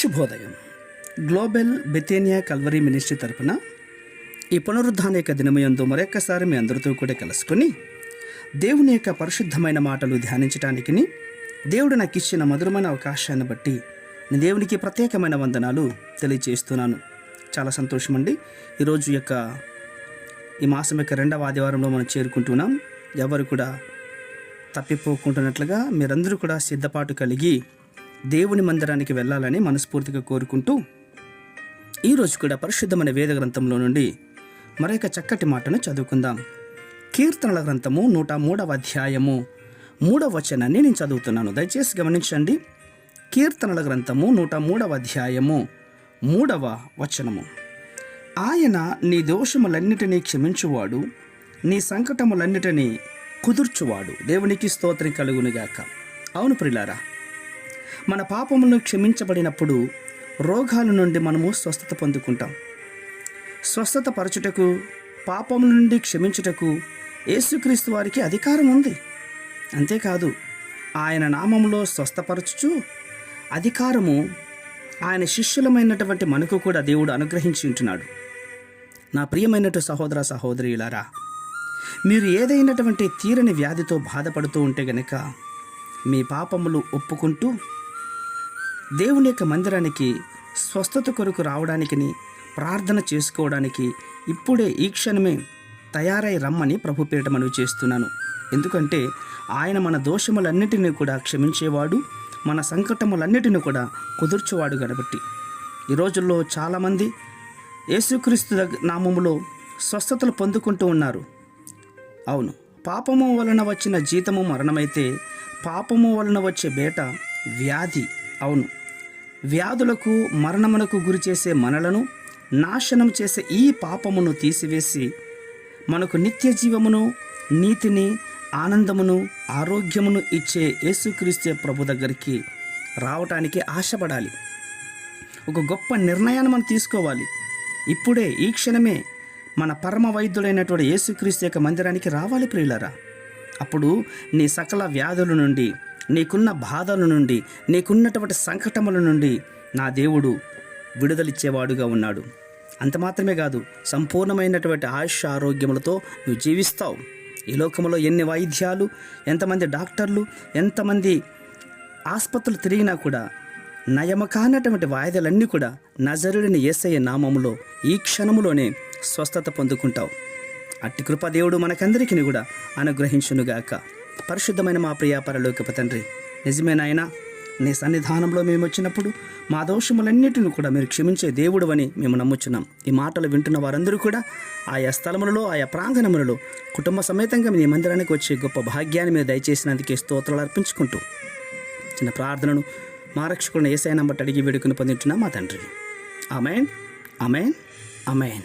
శుభోదయం. Global బెతేనియా Calvary ministry తరపున ఈ పునరుద్ధాన యొక్క దినమయందు మరొక్కసారి మీ అందరితో కూడా కలుసుకొని దేవుని యొక్క పరిశుద్ధమైన మాటలు ధ్యానించటానికి దేవుడు నాకు ఇచ్చిన మధురమైన అవకాశాన్ని బట్టి నేను దేవునికి ప్రత్యేకమైన వందనాలు తెలియజేస్తున్నాను. చాలా సంతోషం అండి. ఈరోజు ఈ మాసం యొక్క 2వ ఆదివారంలో మనం చేరుకుంటున్నాం. ఎవరు కూడా తప్పిపోకుంటున్నట్లుగా మీరందరూ కూడా సిద్ధపాటు కలిగి దేవుని మందిరానికి వెళ్ళాలని మనస్ఫూర్తిగా కోరుకుంటూ ఈరోజు కూడా పరిశుద్ధమైన వేద గ్రంథంలో నుండి మరొక చక్కటి మాటను చదువుకుందాం. కీర్తనల గ్రంథము 103వ అధ్యాయము 3వ వచనాన్ని నేను చదువుతున్నాను. దయచేసి గమనించండి. కీర్తనల గ్రంథము 103వ అధ్యాయము 3వ వచనము. ఆయన నీ దోషములన్నిటినీ క్షమించువాడు, నీ సంకటములన్నిటినీ కుదుర్చువాడు. దేవునికి స్తోత్రం కలుగునుగాక. అవును ప్రియులారా, మన పాపములను క్షమించబడినప్పుడు రోగాల నుండి మనము స్వస్థత పొందుకుంటాం. స్వస్థత పరచుటకు, పాపముల నుండి క్షమించుటకు యేసుక్రీస్తు వారికి అధికారం ఉంది. అంతేకాదు, ఆయన నామములో స్వస్థపరచుచు అధికారము ఆయన శిష్యులమైనటువంటి మనకు కూడా దేవుడు అనుగ్రహించి ఉంటున్నాడు. నా ప్రియమైనటు సహోదర సహోదరులారా, మీరు ఏదైనటువంటి తీరని వ్యాధితో బాధపడుతూ ఉంటే గనక మీ పాపములు ఒప్పుకుంటూ దేవుని యొక్క మందిరానికి స్వస్థత కొరకు రావడానికి, ప్రార్థన చేసుకోవడానికి ఇప్పుడే ఈ క్షణమే తయారై రమ్మని ప్రభు పేరిట మనవి చేస్తున్నాను. ఎందుకంటే ఆయన మన దోషములన్నిటినీ కూడా క్షమించేవాడు, మన సంకటములన్నిటిని కూడా కుదుర్చేవాడు. కాబట్టి ఈ రోజుల్లో చాలామంది యేసుక్రీస్తు నామములో స్వస్థతలు పొందుకుంటూ ఉన్నారు. అవును, పాపము వలన వచ్చిన జీతము మరణమైతే పాపము వలన వచ్చే బేట వ్యాధి. అవును, వ్యాధులకు మరణమునకు గురి చేసే మనలను నాశనం చేసే ఈ పాపమును తీసివేసి మనకు నిత్య జీవమును, నీతిని, ఆనందమును, ఆరోగ్యమును ఇచ్చే యేసుక్రీస్తు ప్రభు దగ్గరికి రావటానికి ఆశపడాలి. ఒక గొప్ప నిర్ణయాన్ని మనం తీసుకోవాలి. ఇప్పుడే ఈ క్షణమే మన పరమ వైద్యుడైనటువంటి యేసుక్రీస్తు యొక్క మందిరానికి రావాలి ప్రియులారా. అప్పుడు నీ సకల వ్యాధుల నుండి, నీకున్న బాధల నుండి, నీకున్నటువంటి సంకటముల నుండి నా దేవుడు విడుదలిచ్చేవాడుగా ఉన్నాడు. అంత మాత్రమే కాదు, సంపూర్ణమైనటువంటి ఆయుష్ ఆరోగ్యములతో నువ్వు జీవిస్తావు. ఈ లోకంలో ఎన్ని వైద్యాలు, ఎంతమంది డాక్టర్లు, ఎంతమంది ఆసుపత్రులు తిరిగినా కూడా నయమ కానటువంటి వాయిదాలన్నీ కూడా నజరుడిని యేసయ్య నామములో ఈ క్షణములోనే స్వస్థత పొందుకుంటావు. అట్టి కృప దేవుడు మనకందరికీ కూడా అనుగ్రహించునుగాక. పరిశుద్ధమైన మా ప్రియ పరలోకపు తండ్రి, నిజమే నాయనా, నీ సన్నిధానంలో మేము వచ్చినప్పుడు మా దోషములన్నిటిని కూడా మీరు క్షమించే దేవుడు అని మేము నమ్ముచున్నాం. ఈ మాటలు వింటున్న వారందరూ కూడా ఆయా స్థలములలో, ఆయా ప్రాంగణములలో కుటుంబ సమేతంగా మీ మందిరానికి వచ్చే గొప్ప భాగ్యాన్ని మీరు దయచేసినందుకే స్తోత్రాలు అర్పించుకుంటూ చిన్న ప్రార్థనను మా రక్షకులను యేసయ్య నంబట అడిగి వేడుకుని పొందుంటున్నాం మా తండ్రి. ఆమేన్, ఆమేన్, ఆమేన్.